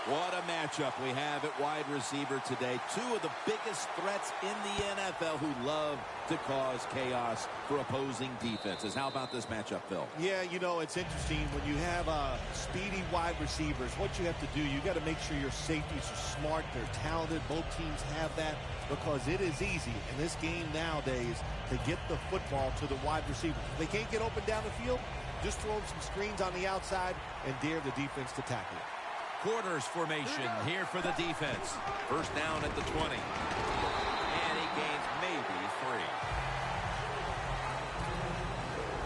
What a matchup we have at wide receiver today. Two of the biggest threats in the NFL who love to cause chaos for opposing defenses. How about this matchup, Phil? Yeah, you know, it's interesting. When you have speedy wide receivers, what you have to do, you got to make sure your safeties are smart, they're talented. Both teams have that because it is easy in this game nowadays to get the football to the wide receivers. If they can't get open down the field, just throw them some screens on the outside and dare the defense to tackle it. Quarters formation here for the defense. First down at the 20. And he gains maybe 3.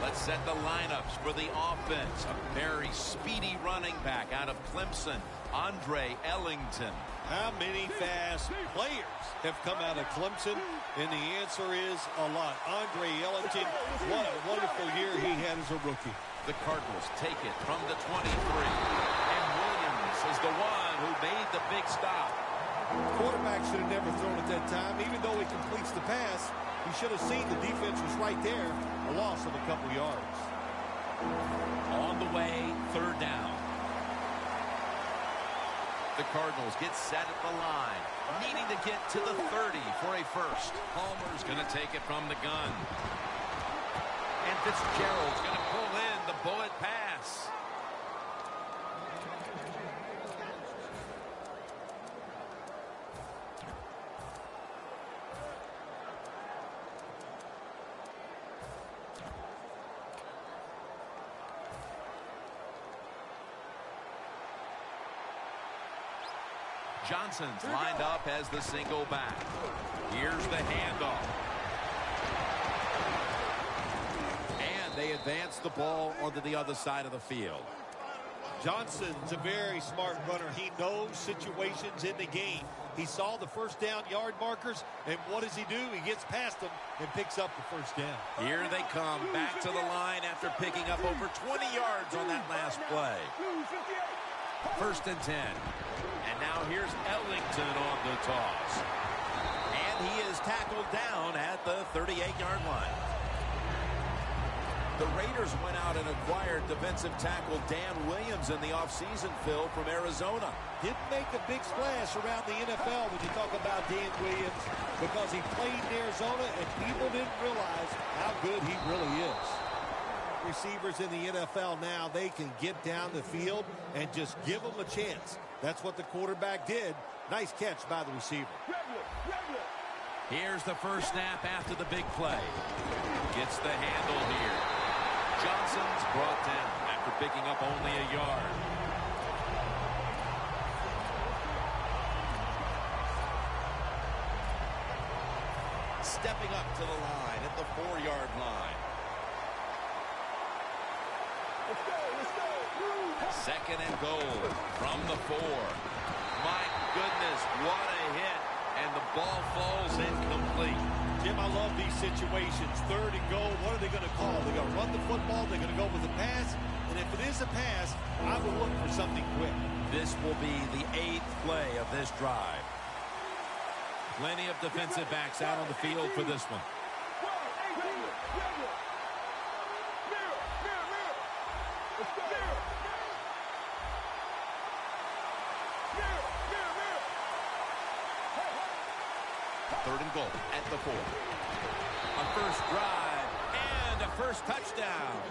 Let's set the lineups for the offense. A very speedy running back out of Clemson, Andre Ellington. How many fast players have come out of Clemson? And the answer is a lot. Andre Ellington, what a wonderful year he had as a rookie. The Cardinals take it from the 23. And Williams is the one who made the big stop. Quarterback should have never thrown at that time. Even though he completes the pass, he should have seen the defense was right there. A loss of a couple yards. On the way, third down. The Cardinals get set at the line, needing to get to the 30 for a first. Palmer's going to take it from the gun. And Fitzgerald's going to pull in the bullet pass. Johnson's lined up as the single back. Here's the handoff. And they advance the ball onto the other side of the field. Johnson's a very smart runner. He knows situations in the game. He saw the first down yard markers, and what does he do? He gets past them and picks up the first down. Here they come back to the line after picking up over 20 yards on that last play. First and 10. And now here's Ellington on the toss. And he is tackled down at the 38-yard line. The Raiders went out and acquired defensive tackle Dan Williams in the offseason, Phil, from Arizona. Didn't make a big splash around the NFL when you talk about Dan Williams because he played in Arizona and people didn't realize how good he really is. Receivers in the NFL now, they can get down the field and just give them a chance. That's what the quarterback did. Nice catch by the receiver. Here's the first snap after the big play. Gets the handle here. Johnson's brought down after picking up only a yard. Stepping up to the line at the 4-yard line. Second and goal from the 4. My goodness, what a hit. And the ball falls incomplete. Jim, I love these situations. Third and goal, what are they going to call? They're going to run the football, they're going to go with a pass. And if it is a pass, I will look for something quick. This will be the 8th play of this drive. Plenty of defensive backs out on the field for this one. Third and goal at the 4. A first drive and a first touchdown.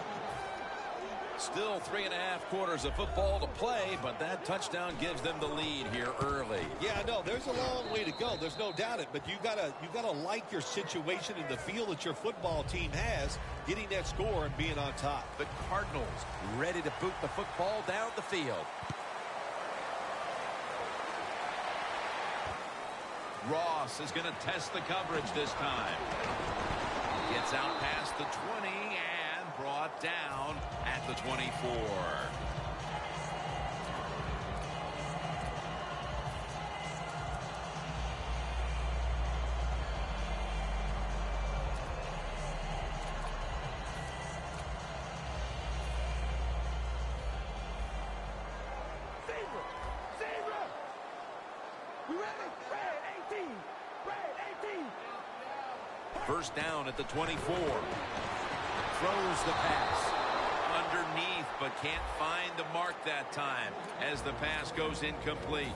Still 3.5 quarters of football to play, but that touchdown gives them the lead here early. Yeah, I know. There's a long way to go. There's no doubt it. But you gotta like your situation and the feel that your football team has, getting that score and being on top. The Cardinals ready to boot the football down the field. Ross is going to test the coverage this time. Gets out past the 20 and brought down at the 24. First down at the 24. Throws the pass. Underneath but can't find the mark that time as the pass goes incomplete.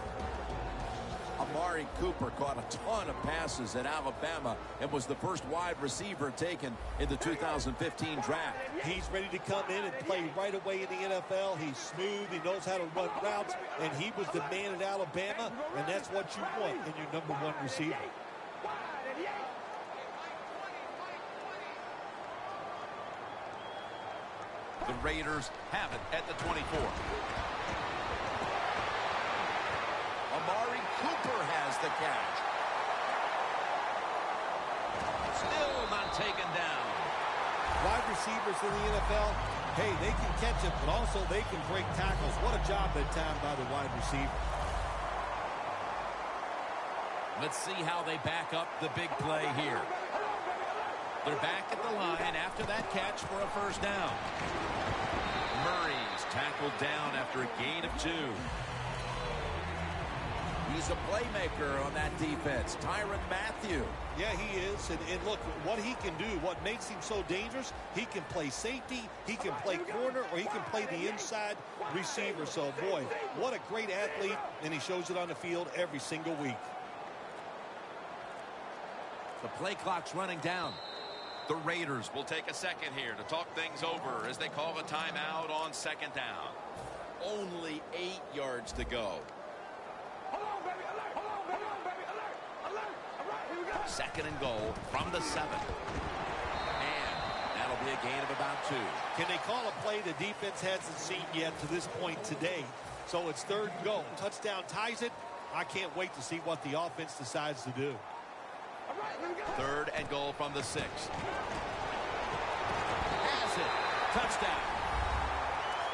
Amari Cooper caught a ton of passes at Alabama and was the first wide receiver taken in the 2015 draft. He's ready to come in and play right away in the NFL. He's smooth. He knows how to run routes, and he was the man at Alabama, and that's what you want in your number one receiver. The Raiders have it at the 24. Amari Cooper has the catch. Still not taken down. Wide receivers in the NFL, hey, they can catch it, but also they can break tackles. What a job that time by the wide receiver. Let's see how they back up the big play here. They're back at the line after that catch for a first down. Murray's tackled down after a gain of 2. He's a playmaker on that defense, Tyrann Mathieu. Yeah, he is. And look, what he can do, what makes him so dangerous, he can play safety, he can play corner, or he can play the inside receiver. So, boy, what a great athlete, and he shows it on the field every single week. The play clock's running down. The Raiders will take a second here to talk things over as they call a timeout on second down. Only 8 yards to go. Second and goal from the 7. And that'll be a gain of about 2. Can they call a play the defense hasn't seen yet to this point today? So it's third and goal. Touchdown ties it. I can't wait to see what the offense decides to do. Third and goal from the 6. Has it. Touchdown.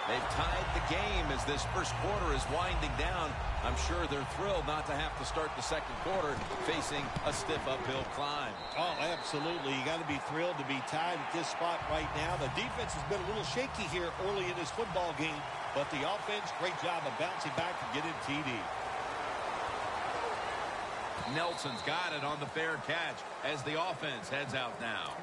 They've tied the game as this first quarter is winding down. I'm sure they're thrilled not to have to start the second quarter facing a stiff uphill climb. Oh, absolutely. You got to be thrilled to be tied at this spot right now. The defense has been a little shaky here early in this football game, but the offense, great job of bouncing back and getting TD. Nelson's got it on the fair catch as the offense heads out now.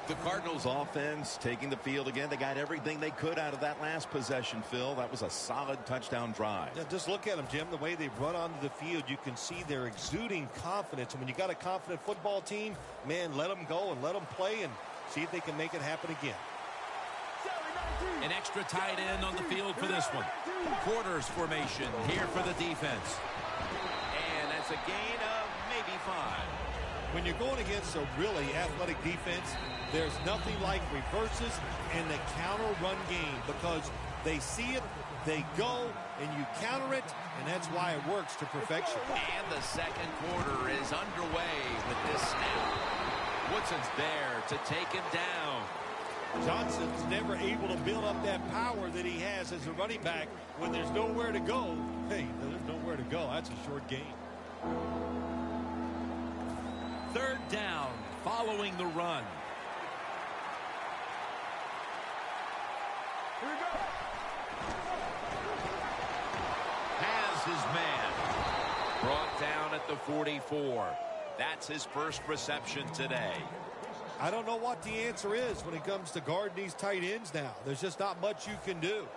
The Cardinals offense taking the field again. They got everything they could out of that last possession, Phil. That was a solid touchdown drive. Yeah, just look at them, Jim. The way they run onto the field, you can see they're exuding confidence. And when you got a confident football team, man, let them go and let them play and see if they can make it happen again. An extra tight end on the field for this one. Quarters formation here for the defense. And that's a gain of maybe 5. When you're going against a really athletic defense, there's nothing like reverses and the counter run game because they see it, they go, and you counter it, and that's why it works to perfection. And the second quarter is underway with this snap. Woodson's there to take him down. Johnson's never able to build up that power that he has as a running back. When there's nowhere to go, hey, there's nowhere to go. That's a short game. Third down following the run. Here we go. Has his man. Brought down at the 44. That's his first reception today. I don't know what the answer is when it comes to guarding these tight ends now. There's just not much you can do.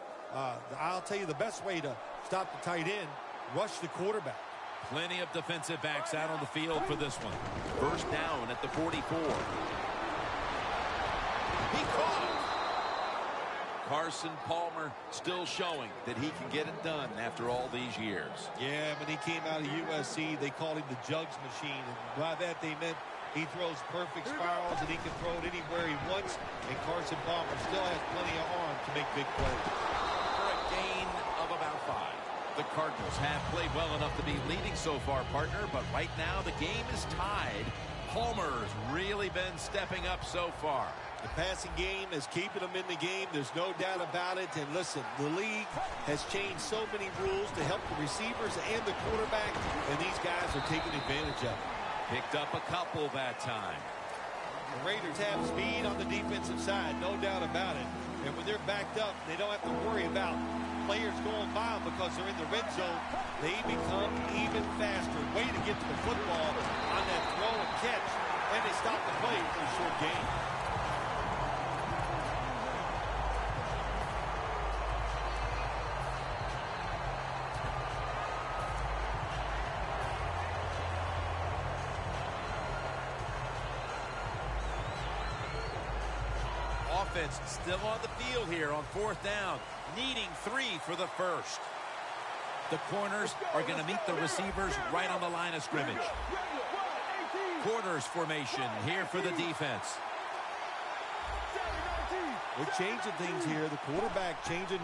I'll tell you the best way to stop the tight end, rush the quarterback. Plenty of defensive backs out on the field for this one. First down at the 44. He caught it. Carson Palmer still showing that he can get it done after all these years. Yeah, when he came out of USC, they called him the jugs machine. And by that they meant he throws perfect spirals and he can throw it anywhere he wants. And Carson Palmer still has plenty of arm to make big plays. For a gain of about 5. The Cardinals have played well enough to be leading so far, partner, but right now the game is tied. Palmer's really been stepping up so far. The passing game is keeping them in the game. There's no doubt about it. And listen, the league has changed so many rules to help the receivers and the quarterback, and these guys are taking advantage of it. Picked up a couple that time. The Raiders have speed on the defensive side, no doubt about it. And when they're backed up, they don't have to worry about players going by them because they're in the red zone. They become even faster. Way to get to the football on that throw and catch. And they stop the play for a short game. offense still on the field here on 4th down, needing 3 for the first. The corners are going to meet the receivers right on the line of scrimmage. Quarters formation here for the defense. They're changing things here. The quarterback changing.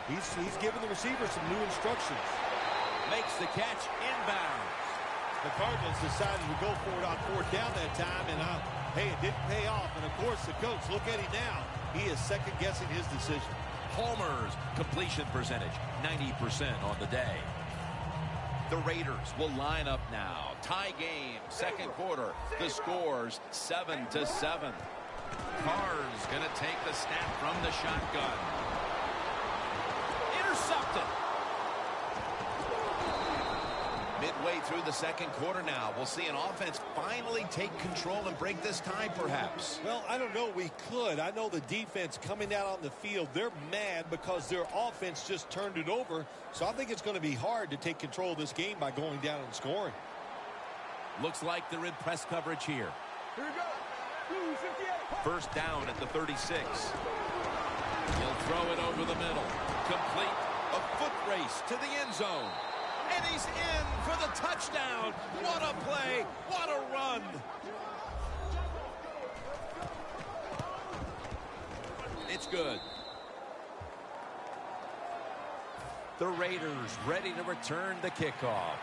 He's giving the receiver some new instructions. Makes the catch inbounds. The Cardinals decided to go for it on 4th down that time, and hey, it didn't pay off. And of course, the coach, look at him now. He is second-guessing his decision. Palmer's completion percentage, 90% on the day. The Raiders will line up now. Tie game, second quarter. The score's 7-7. Carr's going to take the snap from the shotgun. Intercepted. Midway through the second quarter now, we'll see an offense finally take control and break this tie, perhaps. Well, I don't know. We could. I know the defense coming out on the field, they're mad because their offense just turned it over. So I think it's going to be hard to take control of this game by going down and scoring. Looks like they're in press coverage here. Here we go. 58. First down at the 36. He'll throw it over the middle. Complete. A foot race to the end zone. And he's in for the touchdown. What a play. What a run. It's good. The Raiders ready to return the kickoff.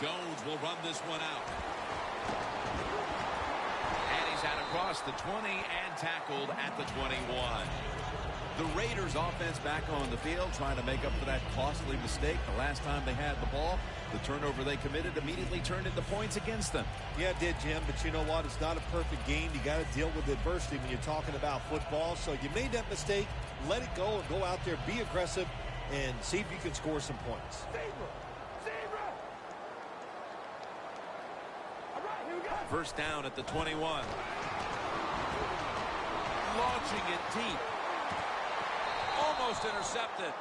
Jones will run this one out. And he's out across the 20 and tackled at the 21. The Raiders offense back on the field trying to make up for that costly mistake. The last time they had the ball, the turnover they committed immediately turned into points against them. Yeah, it did, Jim, but you know what? It's not a perfect game. You got to deal with adversity when you're talking about football. So you made that mistake, let it go, and go out there, be aggressive, and see if you can score some points. First down at the 21. Launching it deep. Almost intercepted.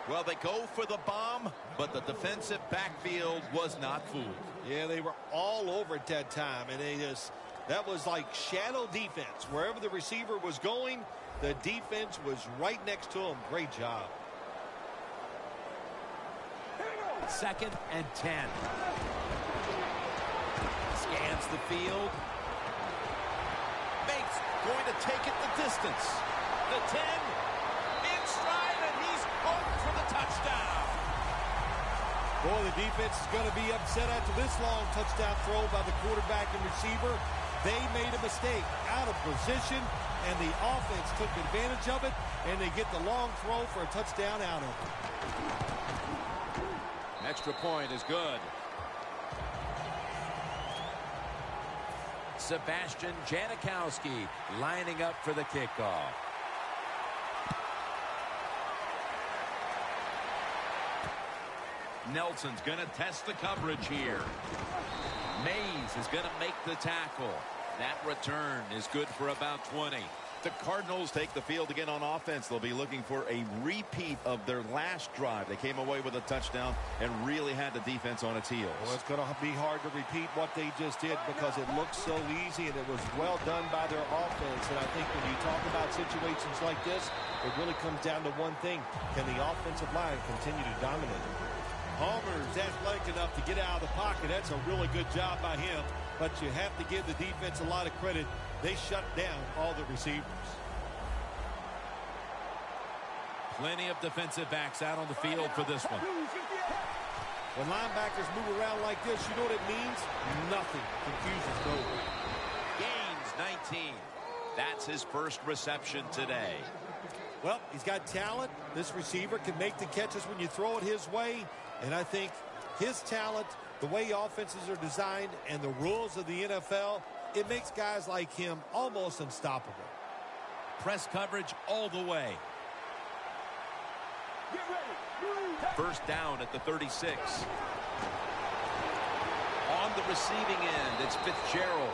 Well, they go for the bomb, but the defensive backfield was not fooled. Yeah, they were all over at that time, and that was like shadow defense. Wherever the receiver was going, the defense was right next to him. Great job. 2nd and 10. Scans the field. Bates going to take it the distance. The 10 in stride, and he's home for the touchdown. Boy, the defense is going to be upset after this long touchdown throw by the quarterback and receiver. They made a mistake out of position, and the offense took advantage of it, and they get the long throw for a touchdown out of it. Extra point is good. Sebastian Janikowski lining up for the kickoff. Nelson's going to test the coverage here. Mays is going to make the tackle. That return is good for about 20. The Cardinals take the field again on offense. They'll be looking for a repeat of their last drive. They came away with a touchdown and really had the defense on its heels. Well, it's going to be hard to repeat what they just did because it looked so easy and it was well done by their offense. And I think when you talk about situations like this, it really comes down to one thing. Can the offensive line continue to dominate? Palmer's athletic enough to get out of the pocket. That's a really good job by him. But you have to give the defense a lot of credit. They shut down all the receivers. Plenty of defensive backs out on the field for this one. When linebackers move around like this, you know what it means? Nothing. Confusion's over. Gains 19. That's his first reception today. Well, he's got talent. This receiver can make the catches when you throw it his way. And I think his talent, the way offenses are designed, and the rules of the NFL, it makes guys like him almost unstoppable. Press coverage all the way. First down at the 36. On the receiving end, it's Fitzgerald.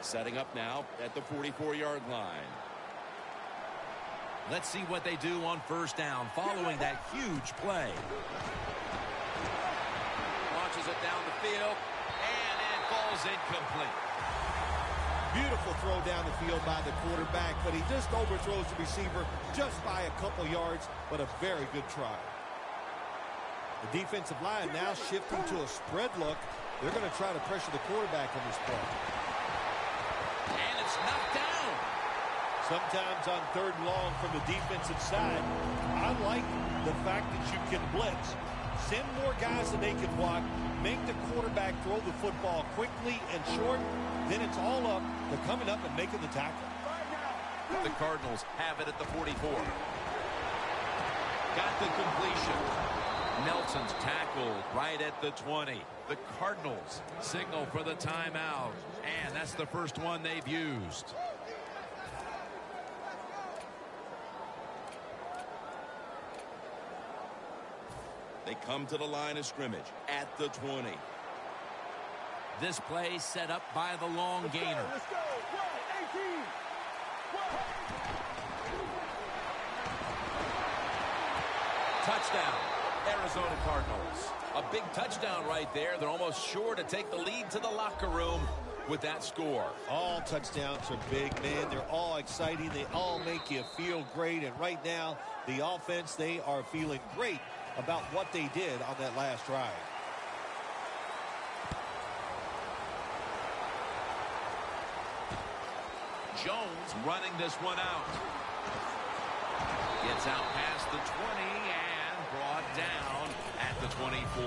Setting up now at the 44-yard line. Let's see what they do on first down following that huge play. Launches it down the field, and it falls incomplete. Beautiful throw down the field by the quarterback, but he just overthrows the receiver just by a couple yards, but a very good try. The defensive line now shifting to a spread look. They're going to try to pressure the quarterback on this play. And it's knocked down. Sometimes on 3rd and long from the defensive side, I like the fact that you can blitz. Send more guys than they can block. Make the quarterback throw the football quickly and short. Then it's all up to coming up and making the tackle. The Cardinals have it at the 44. Got the completion. Nelson's tackled right at the 20. The Cardinals signal for the timeout. And that's the first one they've used. They come to the line of scrimmage at the 20. This play set up by the long gainer. Let's go. 18. Touchdown, Arizona Cardinals. A big touchdown right there. They're almost sure to take the lead to the locker room with that score. All touchdowns are big, man. They're all exciting. They all make you feel great. And right now, the offense, they are feeling great about what they did on that last drive. Jones running this one out. Gets out past the 20 and brought down at the 24.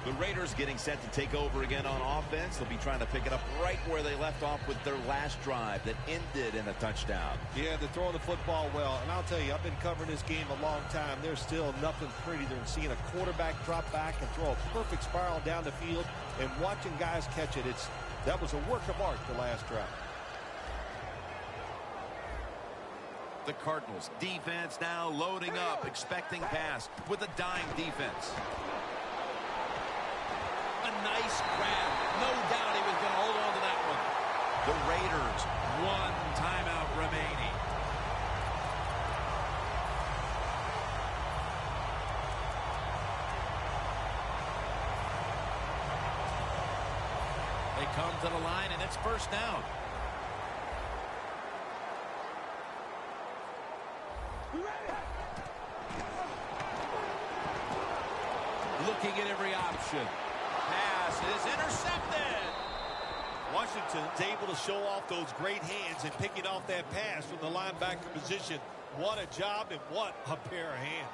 The Raiders getting set to take over again on offense. They'll be trying to pick it up right where they left off with their last drive that ended in a touchdown. Yeah, they're throwing the football well. And I'll tell you, I've been covering this game a long time. There's still nothing prettier than seeing a quarterback drop back and throw a perfect spiral down the field and watching guys catch it. That was a work of art the last drive. The Cardinals defense now loading up, expecting pass with a dime defense. A nice grab. No doubt he was going to hold on to that one. The Raiders, 1 timeout remaining. They come to the line, and it's first down. Looking at every option. Pass is intercepted. Washington's able to show off those great hands and picking off that pass from the linebacker position. What a job and what a pair of hands.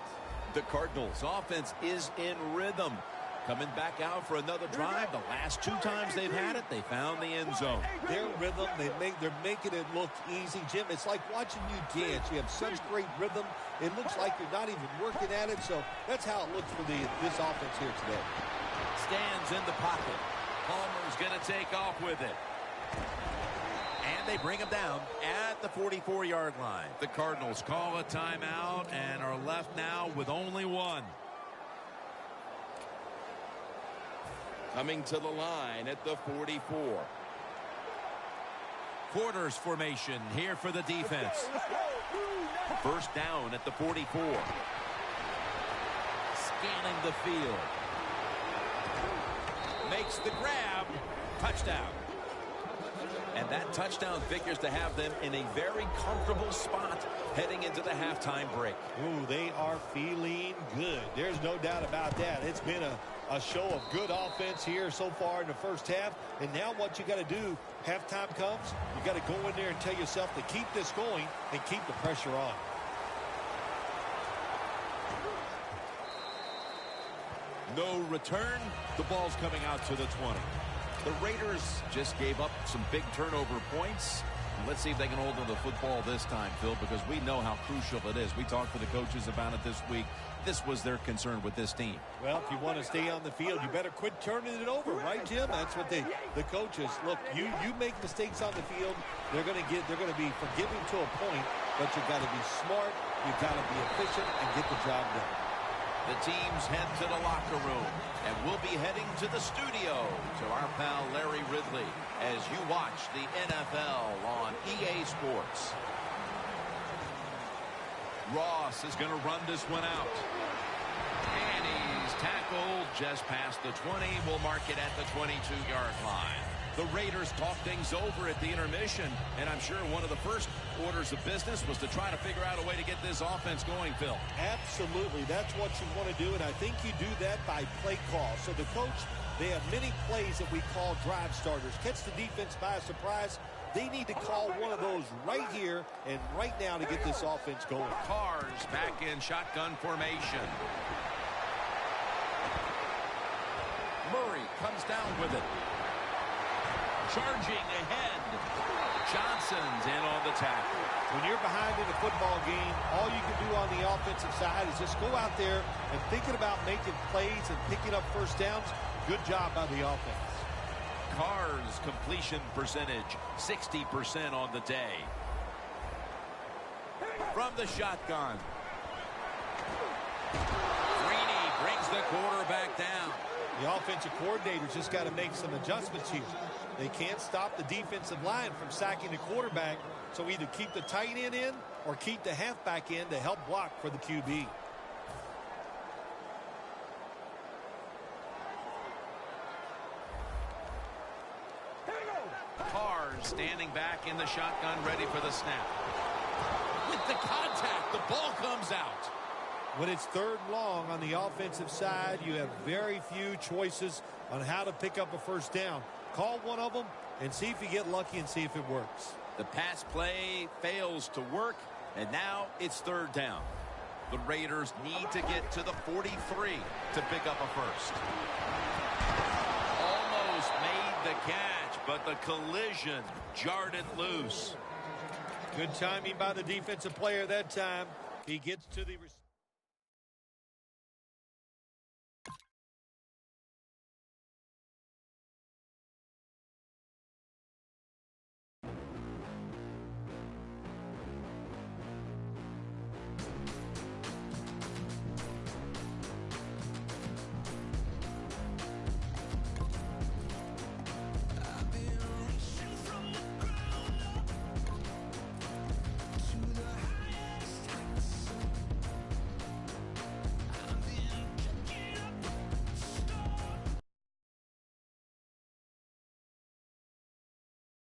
The Cardinals offense is in rhythm. Coming back out for another drive. The last 2 times they've had it, they found the end zone. Their rhythm, they're making it look easy. Jim, it's like watching you dance. You have such great rhythm. It looks like you're not even working at it. So that's how it looks for this offense here today. Stands in the pocket. Palmer's going to take off with it. And they bring him down at the 44-yard line. The Cardinals call a timeout and are left now with only 1. Coming to the line at the 44. Quarters formation here for the defense. First down at the 44. Scanning the field. Makes the grab. Touchdown. And that touchdown figures to have them in a very comfortable spot heading into the halftime break. Ooh, they are feeling good. There's no doubt about that. It's been a show of good offense here so far in the first half. And now what you got to do, halftime comes, you got to go in there and tell yourself to keep this going and keep the pressure on. No return. The ball's coming out to the 20. The Raiders just gave up some big turnover points. Let's see if they can hold on to the football this time, Phil, because we know how crucial it is. We talked to the coaches about it this week. This was their concern with this team. Well, if you want to stay on the field, you better quit turning it over, right, Jim? That's what the coaches look. You make mistakes on the field, they're going to be forgiving to a point, but you got to be smart, you got to be efficient, and get the job done. The teams head to the locker room, and we'll be heading to the studio to our pal Larry Ridley as you watch the NFL on EA Sports. Ross is going to run this one out. And he's tackled just past the 20. We'll mark it at the 22-yard line. The Raiders talk things over at the intermission, and I'm sure one of the first orders of business was to try to figure out a way to get this offense going, Phil. Absolutely. That's what you want to do, and I think you do that by play call. So the coach, they have many plays that we call drive starters. Catch the defense by surprise. They need to call one of those right here and right now to get this offense going. Carr's back in shotgun formation. Murray comes down with it. Charging ahead. Johnson's in on the tackle. When you're behind in a football game, all you can do on the offensive side is just go out there and thinking about making plays and picking up first downs. Good job by the offense. Carr's completion percentage, 60% on the day. From the shotgun. Greeny brings the quarterback down. The offensive coordinator's just got to make some adjustments here. They can't stop the defensive line from sacking the quarterback, so either keep the tight end in or keep the halfback in to help block for the QB. Carr standing back in the shotgun, ready for the snap. With the contact, the ball comes out. When it's third and long on the offensive side, you have very few choices on how to pick up a first down. Call one of them and see if you get lucky and see if it works. The pass play fails to work, and now it's third down. The Raiders need to get to the 43 to pick up a first. Almost made the catch, but the collision jarred it loose. Good timing by the defensive player that time. He gets to the